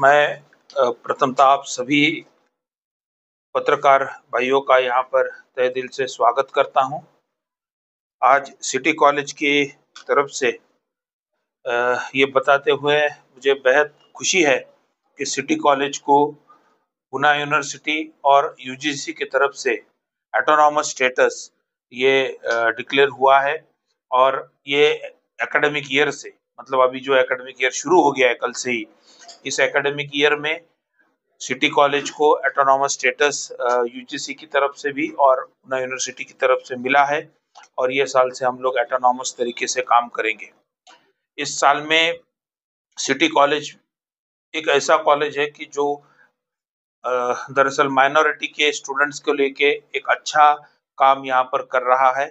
मैं प्रथमतः आप सभी पत्रकार भाइयों का यहाँ पर तहे दिल से स्वागत करता हूँ। आज सिटी कॉलेज की तरफ से ये बताते हुए मुझे बेहद खुशी है कि सिटी कॉलेज को पुणे यूनिवर्सिटी और यूजीसी की तरफ से ऑटोनॉमस स्टेटस ये डिक्लेयर हुआ है। और ये एकेडमिक ईयर से, मतलब अभी जो एकेडमिक ईयर शुरू हो गया है कल से ही, इस एकेडमिक ईयर में सिटी कॉलेज को ऑटोनॉमस स्टेटस यूजीसी की तरफ से भी और पुणे यूनिवर्सिटी की तरफ से मिला है। और ये साल से हम लोग ऑटोनॉमस तरीके से काम करेंगे। इस साल में सिटी कॉलेज एक ऐसा कॉलेज है कि जो दरअसल माइनॉरिटी के स्टूडेंट्स को लेके एक अच्छा काम यहाँ पर कर रहा है।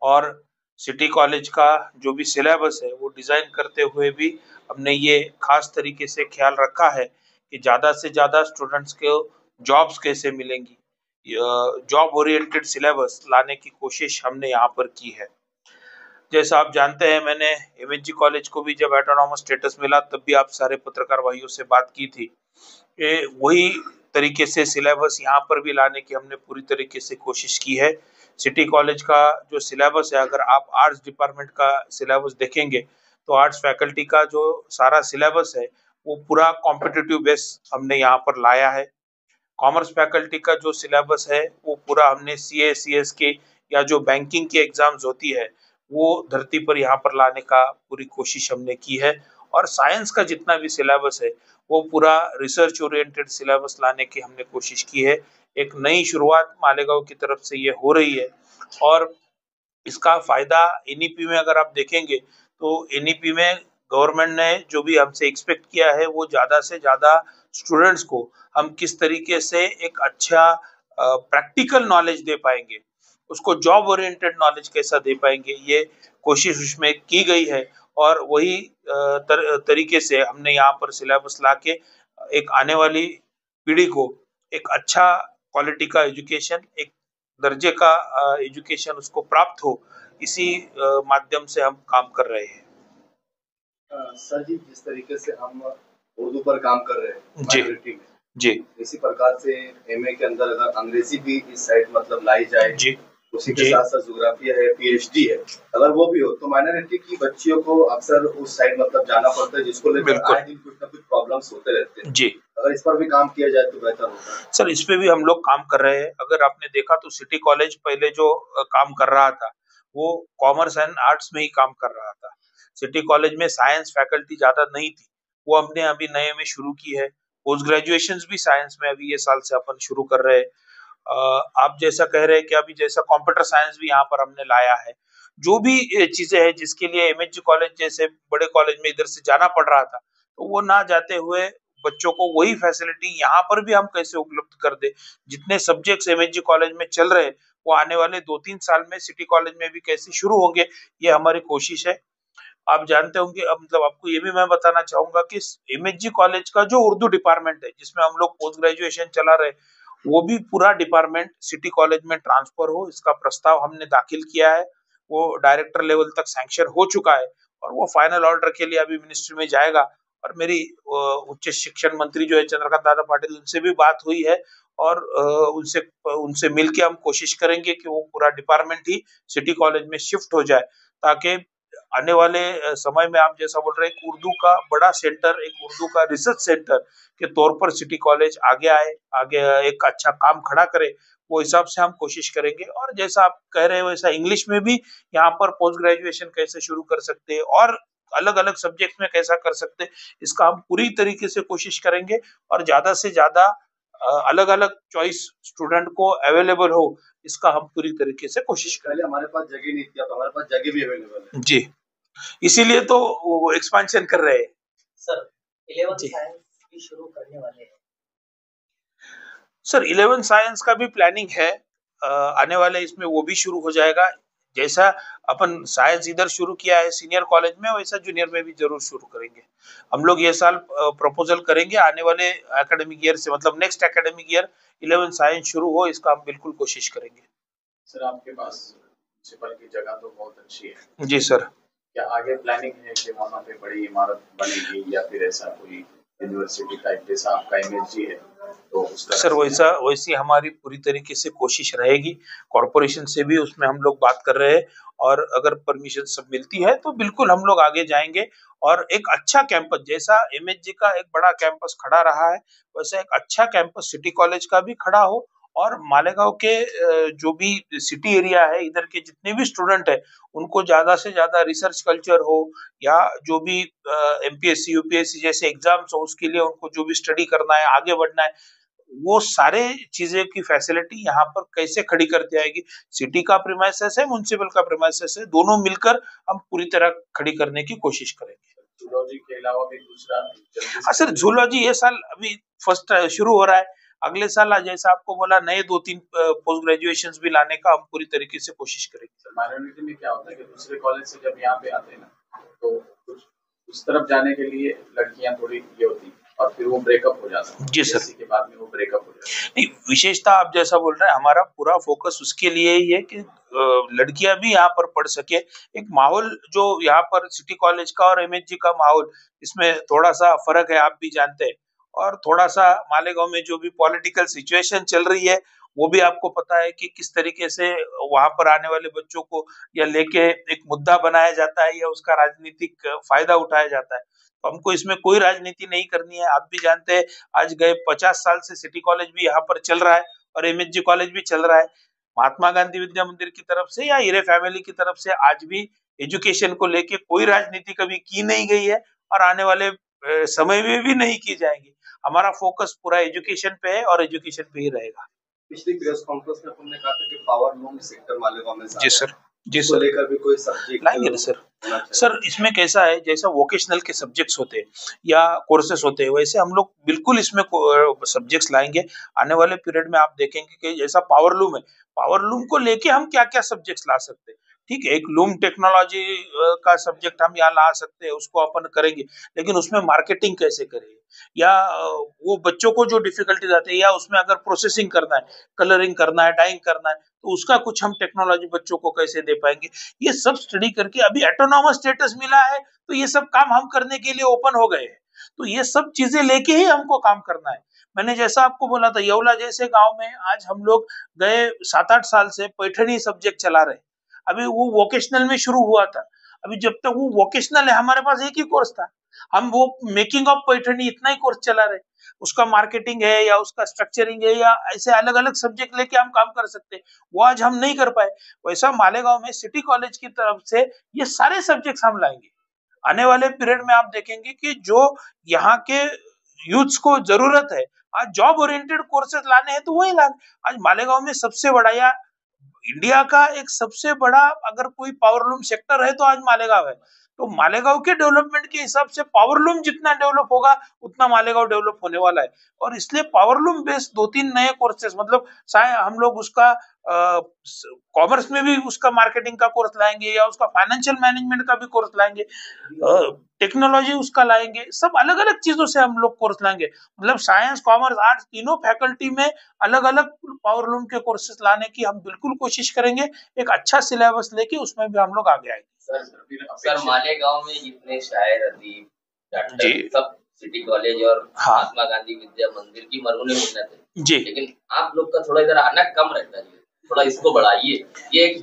और सिटी कॉलेज का जो भी सिलेबस है वो डिज़ाइन करते हुए भी हमने ये खास तरीके से ख्याल रखा है कि ज़्यादा से ज़्यादा स्टूडेंट्स को जॉब्स कैसे मिलेंगी। जॉब ओरिएंटेड सिलेबस लाने की कोशिश हमने यहाँ पर की है। जैसा आप जानते हैं, मैंने एमएचजी कॉलेज को भी जब ऑटोनॉमस स्टेटस मिला तब भी आप सारे पत्रकार भाइयों से बात की थी कि वही तरीके से सिलेबस यहाँ पर भी लाने की हमने पूरी तरीके से कोशिश की है। सिटी कॉलेज का जो सिलेबस है, अगर आप आर्ट्स डिपार्टमेंट का सिलेबस देखेंगे तो आर्ट्स फैकल्टी का जो सारा सिलेबस है वो पूरा कॉम्पिटिटिव बेस हमने यहाँ पर लाया है। कॉमर्स फैकल्टी का जो सिलेबस है वो पूरा हमने सीए सीएस के या जो बैंकिंग की एग्जाम्स होती है वो धरती पर यहाँ पर लाने का पूरी कोशिश हमने की है। और साइंस का जितना भी सिलेबस है वो पूरा रिसर्च ओरिएंटेड सिलेबस लाने की हमने कोशिश की है। एक नई शुरुआत मालेगांव की तरफ से ये हो रही है। और इसका फायदा एनईपी में अगर आप देखेंगे तो एनईपी में गवर्नमेंट ने जो भी हमसे एक्सपेक्ट किया है वो ज्यादा से ज्यादा स्टूडेंट्स को हम किस तरीके से एक अच्छा प्रैक्टिकल नॉलेज दे पाएंगे, उसको जॉब ओरिएंटेड नॉलेज कैसा दे पाएंगे, ये कोशिश उसमें की गई है। और वही तरीके से हमने यहाँ पर सिलेबस लाके एक आने वाली पीढ़ी को एक अच्छा क्वालिटी का एजुकेशन, एक दर्जे का एजुकेशन उसको प्राप्त हो, इसी माध्यम से हम काम कर रहे हैं। सर जी, जिस तरीके से हम उर्दू पर काम कर रहे हैं माइनॉरिटी में, जी, इसी प्रकार से एमए के अंदर अगर अंग्रेजी भी इस साइड मतलब लाई जाए, जी, उसी के साथ साथ ज्योग्राफिया है, पीएचडी है, अगर वो भी हो तो माइनॉरिटी की बच्चियों को अक्सर उस साइड मतलब जाना पड़ता है, जिसको लेकर आए दिन कुछ ना कुछ प्रॉब्लम्स होते रहते हैं। जी, अगर इस पर भी काम किया जाए तो बेहतर होगा। सर इस पे भी हम लोग काम कर रहे हैं। अगर आपने देखा तो सिटी कॉलेज पहले जो काम कर रहा था वो कॉमर्स एंड आर्ट्स में ही काम कर रहा था। सिटी कॉलेज में साइंस फैकल्टी ज्यादा नहीं थी, वो हमने अभी नए में शुरू की है। पोस्ट ग्रेजुएशन भी साइंस में अभी ये साल से अपन शुरू कर रहे हैं। आप जैसा कह रहे हैं कि अभी जैसा कंप्यूटर साइंस भी यहाँ पर हमने लाया है। जो भी चीजें हैं जिसके लिए एमएचजी कॉलेज जैसे बड़े कॉलेज में इधर से जाना पड़ रहा था तो वो ना जाते हुए बच्चों को वही फैसिलिटी यहाँ पर भी हम कैसे उपलब्ध कर दे। जितने सब्जेक्ट्स एमएचजी कॉलेज में चल रहे हैं वो आने वाले 2-3 साल में सिटी कॉलेज में भी कैसे शुरू होंगे, ये हमारी कोशिश है। आप जानते होंगे, अब मतलब आपको ये भी मैं बताना चाहूंगा कि एमएचजी कॉलेज का जो उर्दू डिपार्टमेंट है जिसमें हम लोग पोस्ट ग्रेजुएशन चला रहे, वो भी पूरा डिपार्टमेंट सिटी कॉलेज में ट्रांसफर हो, इसका प्रस्ताव हमने दाखिल किया है। वो डायरेक्टर लेवल तक सैंक्शन हो चुका है और वो फाइनल ऑर्डर के लिए अभी मिनिस्ट्री में जाएगा। और मेरी उच्च शिक्षण मंत्री जो है चंद्रकांत दादा पाटिल, उनसे भी बात हुई है। और उनसे उनसे मिलके हम कोशिश करेंगे कि वो पूरा डिपार्टमेंट ही सिटी कॉलेज में शिफ्ट हो जाए, ताकि आने वाले समय में आप जैसा बोल रहे हैं उर्दू का बड़ा सेंटर, एक उर्दू का रिसर्च सेंटर के तौर पर सिटी कॉलेज आगे आए, आगे एक अच्छा काम खड़ा करे, वो हिसाब से हम कोशिश करेंगे। और जैसा आप कह रहे हैं वैसा इंग्लिश में भी यहाँ पर पोस्ट ग्रेजुएशन कैसे शुरू कर सकते हैं और अलग अलग सब्जेक्ट में कैसा कर सकते हैं, इसका हम पूरी तरीके से कोशिश करेंगे। और ज्यादा से ज्यादा अलग अलग चॉइस स्टूडेंट को अवेलेबल हो, इसका हम पूरी तरीके से कोशिश करेंगे। हमारे पास जगह नहीं थी, अब हमारे पास जगह भी अवेलेबल है। जी, इसीलिए तो वो एक्सपेंशन कर रहे हैं। सर 11 साइंस भी शुरू करने वाले हैं। सर 11 साइंस का भी प्लानिंग है, आने वाले इसमें वो भी शुरू हो जाएगा। जैसा अपन साइंस इधर शुरू किया है सीनियर कॉलेज में, वैसा जूनियर में भी जरूर शुरू करेंगे। हम लोग ये साल प्रपोजल करेंगे आने वाले एकेडमिक ईयर से, मतलब नेक्स्ट एकेडमिक ईयर 11 साइंस शुरू हो, इसका हम बिल्कुल कोशिश करेंगे। सर आपके पास प्रिंसिपल की जगह तो बहुत अच्छी है। जी सर। क्या आगे प्लानिंग है कि वहाँ पे बड़ी इमारत बनेगी या फिर ऐसा कोई यूनिवर्सिटी टाइप जैसा आपका इमेज है, तो उस तरह सर वैसी हमारी पूरी तरीके से कोशिश रहेगी। कॉरपोरेशन से भी उसमें हम लोग बात कर रहे हैं और अगर परमिशन सब मिलती है तो बिल्कुल हम लोग आगे जाएंगे और एक अच्छा कैंपस जैसा एमएचजी का एक बड़ा कैंपस खड़ा रहा है वैसा एक अच्छा कैंपस सिटी कॉलेज का भी खड़ा हो और मालेगांव के जो भी सिटी एरिया है इधर के जितने भी स्टूडेंट है उनको ज्यादा से ज्यादा रिसर्च कल्चर हो या जो भी एमपीएससी यूपीएससी जैसे एग्जाम्स हो उसके लिए उनको जो भी स्टडी करना है आगे बढ़ना है वो सारे चीजें की फैसिलिटी यहाँ पर कैसे खड़ी करती आएगी। सिटी का प्रीमाइसेस है म्युनिसिपल का प्रीमाइसेस है दोनों मिलकर हम पूरी तरह खड़ी करने की कोशिश करेंगे। जूलॉजी के अलावा भी दूसरा हाँ सर जूलॉजी ये साल अभी फर्स्ट शुरू हो रहा है अगले साल जैसा आपको बोला नए 2-3 पोस्ट ग्रेजुएशन भी लाने का हम पूरी तरीके से कोशिश करेंगे। माइनॉरिटी में क्या होता है कि दूसरे कॉलेज से जब यहाँ पे आते हैं ना तो कुछ उस तरफ जाने के लिए लड़कियां थोड़ी ये होती और फिर वो ब्रेकअप हो जाता है। जी सर। इसी के बाद में वो ब्रेकअप हो जाता है। नहीं विशेषता आप जैसा बोल रहे हैं हमारा पूरा फोकस उसके लिए ही है कि लड़कियां भी यहाँ पर पढ़ सके। एक माहौल जो यहाँ पर सिटी कॉलेज का और एमएचजी का माहौल इसमें थोड़ा सा फर्क है आप भी जानते हैं और थोड़ा सा मालेगांव में जो भी पॉलिटिकल सिचुएशन चल रही है वो भी आपको पता है कि किस तरीके से वहां पर आने वाले बच्चों को या लेके एक मुद्दा बनाया जाता है या उसका राजनीतिक फायदा उठाया जाता है। तो हमको इसमें कोई राजनीति नहीं करनी है। आप भी जानते हैं आज गए 50 साल से सिटी कॉलेज भी यहाँ पर चल रहा है और एमएचजी कॉलेज भी चल रहा है। महात्मा गांधी विद्या मंदिर की तरफ से या हीरे फैमिली की तरफ से आज भी एजुकेशन को लेके कोई राजनीति कभी की नहीं गई है और आने वाले समय में भी नहीं की जाएगी। हमारा फोकस पूरा एजुकेशन पे है और एजुकेशन पे ही रहेगा। पिछली प्रेस कॉन्फ्रेंस में तुमने कहा था कि पावर लूम सेक्टर मालेगांव में जी सर जी सर लेकर भी कोई सब्जेक्ट लाएंगे सर इसमें कैसा है जैसा वोकेशनल के सब्जेक्ट्स होते हैं या कोर्सेस होते हैं वैसे हम लोग बिल्कुल इसमें सब्जेक्ट्स लाएंगे। आने वाले पीरियड में आप देखेंगे कि जैसा पावर लूम है पावर लूम को लेके हम क्या क्या सब्जेक्ट्स ला सकते हैं। ठीक है एक लूम टेक्नोलॉजी का सब्जेक्ट हम यहाँ ला सकते हैं उसको अपन करेंगे लेकिन उसमें मार्केटिंग कैसे करें या वो बच्चों को जो डिफिकल्टीज आती है या उसमें अगर प्रोसेसिंग करना है कलरिंग करना है डाइंग करना है तो उसका कुछ हम टेक्नोलॉजी बच्चों को कैसे दे पाएंगे। ये सब स्टडी करके अभी ऑटोनॉमस स्टेटस मिला है तो ये सब काम हम करने के लिए ओपन हो गए हैं। तो ये सब चीजें लेके ही हमको काम करना है। मैंने जैसा आपको बोला था येवला जैसे गांव में आज हम लोग गए 7-8 साल से पैठनी सब्जेक्ट चला रहे। अभी वो वोकेशनल में शुरू हुआ था अभी जब तक वो वोकेशनल है हमारे पास एक ही कोर्स था हम वो मेकिंग ऑफ पैठनी इतना ही कोर्स चला रहे। उसका मार्केटिंग है या उसका स्ट्रक्चरिंग है या ऐसे अलग अलग सब्जेक्ट लेके हम काम कर सकते हैं वो आज हम नहीं कर पाए। वैसा मालेगांव में सिटी कॉलेज की तरफ से ये सारे सब्जेक्ट्स हम लाएंगे। आने वाले पीरियड में आप देखेंगे कि जो यहाँ के यूथ्स को जरूरत है आज जॉब ओरिएंटेड कोर्सेज लाने हैं तो वही लाने। आज मालेगांव में सबसे बड़ा या इंडिया का एक सबसे बड़ा अगर कोई पावरलूम सेक्टर है तो आज मालेगांव है। तो मालेगांव के डेवलपमेंट के हिसाब से पावरलूम जितना डेवलप होगा उतना मालेगांव डेवलप होने वाला है और इसलिए पावरलूम बेस्ड 2-3 नए कोर्सेज मतलब हम लोग उसका कॉमर्स में भी उसका मार्केटिंग का कोर्स लाएंगे या उसका फाइनेंशियल मैनेजमेंट का भी कोर्स लाएंगे टेक्नोलॉजी उसका लाएंगे सब अलग अलग चीजों से हम लोग कोर्स लाएंगे। मतलब साइंस कॉमर्स आर्ट्स तीनों फैकल्टी में अलग अलग पावरलूम के कोर्सेज लाने की हम बिल्कुल कोशिश करेंगे। एक अच्छा सिलेबस लेके उसमें भी हम लोग आगे आएंगे। सर मालेगांव में जितने शायर अदीब डॉक्टर सब सिटी कॉलेज और महात्मा गांधी विद्या मंदिर की मरहूने मिन्नत है जी लेकिन आप लोग का थोड़ा इधर आना कम रहता है थोड़ा इसको बढ़ाइए। ये एक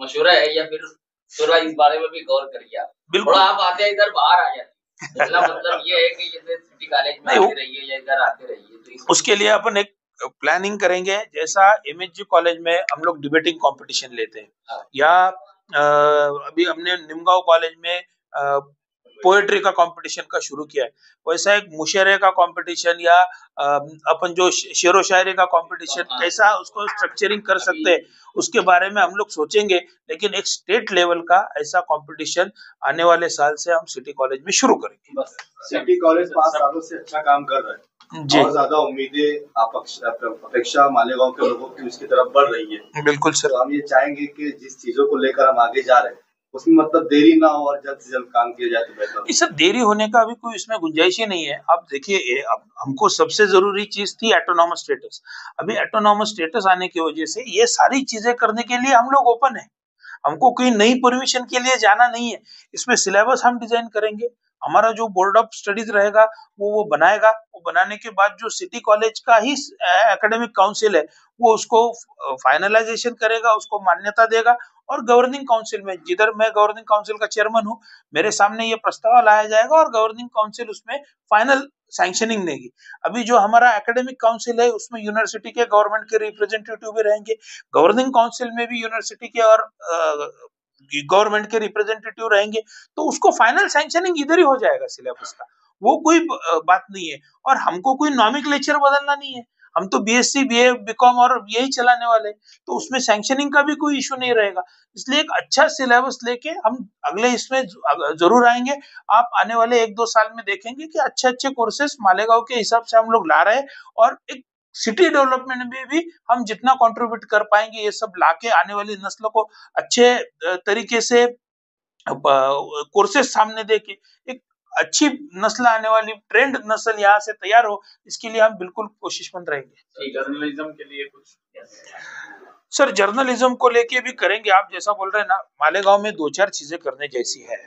मशवरा है या फिर थोड़ा इस बारे में भी गौर करिए आप थोड़ा आप आते हैं इधर बाहर आ जाते मतलब ये है कि जैसे सिटी कॉलेज में आते रहिए या इधर आते रहिए तो उसके लिए अपन एक प्लानिंग करेंगे। जैसा एमएचजी कॉलेज में हम लोग डिबेटिंग कंपटीशन लेते हैं या अभी हमने निमगांव कॉलेज में पोएट्री का कंपटीशन का शुरू किया है वैसा एक मुशरे का कंपटीशन या अपन जो शेरो शायरी का कंपटीशन कैसा उसको स्ट्रक्चरिंग कर सकते हैं उसके बारे में हम लोग सोचेंगे। लेकिन एक स्टेट लेवल का ऐसा कंपटीशन आने वाले साल से हम सिटी कॉलेज में शुरू करेंगे। सिटी कॉलेज 5 सालों से अच्छा काम कर रहा है और ज्यादा उम्मीदें अपेक्षा मालेगांव के लोगों की उसकी तरफ बढ़ रही है। बिल्कुल सर तो हम ये चाहेंगे कि जिस चीजों को लेकर हम आगे जा रहे हैं उसमें मतलब देरी ना हो और जल्द से जल्द काम किया जाए तो बेहतर। इस सब देरी होने का अभी कोई इसमें गुंजाइश ही नहीं है। आप देखिए हमको सबसे जरूरी चीज थी ऑटोनॉमस स्टेटस। अभी ऑटोनॉमस स्टेटस आने की वजह से ये सारी चीजें करने के लिए हम लोग ओपन है। हमको कोई नई परमिशन के लिए जाना नहीं है। इसमें सिलेबस हम डिजाइन करेंगे हमारा जो बोर्ड ऑफ स्टडीज रहेगा वो बनाएगा। वो बनाने के बाद जो सिटी कॉलेज का ही एकेडमिक काउंसिल है वो उसको फाइनलाइजेशन करेगा, उसको मान्यता देगा, और गवर्निंग काउंसिल में, जिधर मैं गवर्निंग काउंसिल का चेयरमैन हूँ, मेरे सामने ये प्रस्ताव लाया जाएगा और गवर्निंग काउंसिल उसमें फाइनल सैंक्शनिंग देगी। अभी जो हमारा एकेडमिक काउंसिल है उसमें यूनिवर्सिटी के गवर्नमेंट के रिप्रेजेंटेटिव भी रहेंगे, गवर्निंग काउंसिल में भी यूनिवर्सिटी के और गवर्नमेंट के रिप्रेजेंटेटिव रहेंगे, तो उसको फाइनल सैंक्शनिंग इधर ही हो जाएगा सिलेबस का, वो कोई बात नहीं है। और हमको कोई नॉमेनक्लेचर बदलना नहीं है, हम तो बीएससी बीए बीकॉम और यही चलाने वाले, तो उसमें सैंक्शनिंग का भी कोई इशू नहीं रहेगा। इसलिए एक अच्छा सिलेबस लेके हम अगले इसमें जरूर आएंगे। आप आने वाले 1-2 साल में देखेंगे कि अच्छे कोर्सेस मालेगांव के हिसाब से हम लोग ला रहे हैं, और एक सिटी डेवलपमेंट में भी हम जितना कंट्रीब्यूट कर पाएंगे ये सब लाके आने वाली नस्लों को अच्छे तरीके से कोर्सेस सामने देके एक अच्छी नस्ल आने वाली, ट्रेंड नस्ल यहाँ से तैयार हो, इसके लिए हम बिल्कुल कोशिशमंद रहेंगे। जर्नलिज्म के लिए कुछ सर, जर्नलिज्म को लेके भी करेंगे। आप जैसा बोल रहे हैं ना, मालेगांव में 2-4 चीजें करने जैसी है।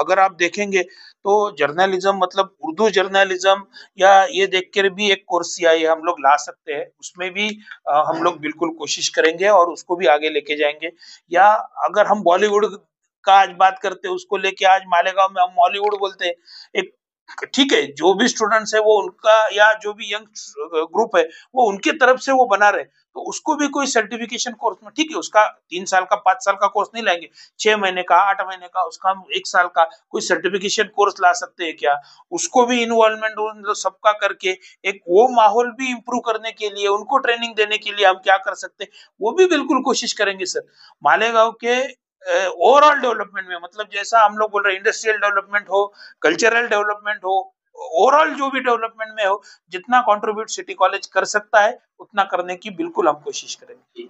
अगर आप देखेंगे तो जर्नलिज्म मतलब उर्दू जर्नलिज्म, या ये देख कर भी एक कोर्स या ये हम लोग ला सकते हैं, उसमें भी हम लोग बिल्कुल कोशिश करेंगे और उसको भी आगे लेके जाएंगे। या अगर हम बॉलीवुड का आज बात करते हैं, उसको लेके आज मालेगांव में हम बॉलीवुड बोलते हैं, एक ठीक है, जो भी स्टूडेंट्स है वो उनका, या जो भी यंग ग्रुप है वो उनके तरफ से वो बना रहे, तो उसको भी कोई सर्टिफिकेशन कोर्स में, ठीक है, उसका 3 साल का 5 साल का कोर्स नहीं लाएंगे, 6 महीने का 8 महीने का, उसका हम 1 साल का कोई सर्टिफिकेशन कोर्स ला सकते हैं क्या? उसको भी इन्वॉल्वमेंट सबका करके एक वो माहौल भी इम्प्रूव करने के लिए, उनको ट्रेनिंग देने के लिए हम क्या कर सकते हैं, वो भी बिल्कुल कोशिश करेंगे सर। मालेगांव के ओवरऑल डेवलपमेंट में, मतलब जैसा हम लोग बोल रहे हैं इंडस्ट्रियल डेवलपमेंट हो, कल्चरल डेवलपमेंट हो, ओवरऑल जो भी डेवलपमेंट में हो, जितना कंट्रीब्यूट सिटी कॉलेज कर सकता है उतना करने की बिल्कुल हम कोशिश करेंगे।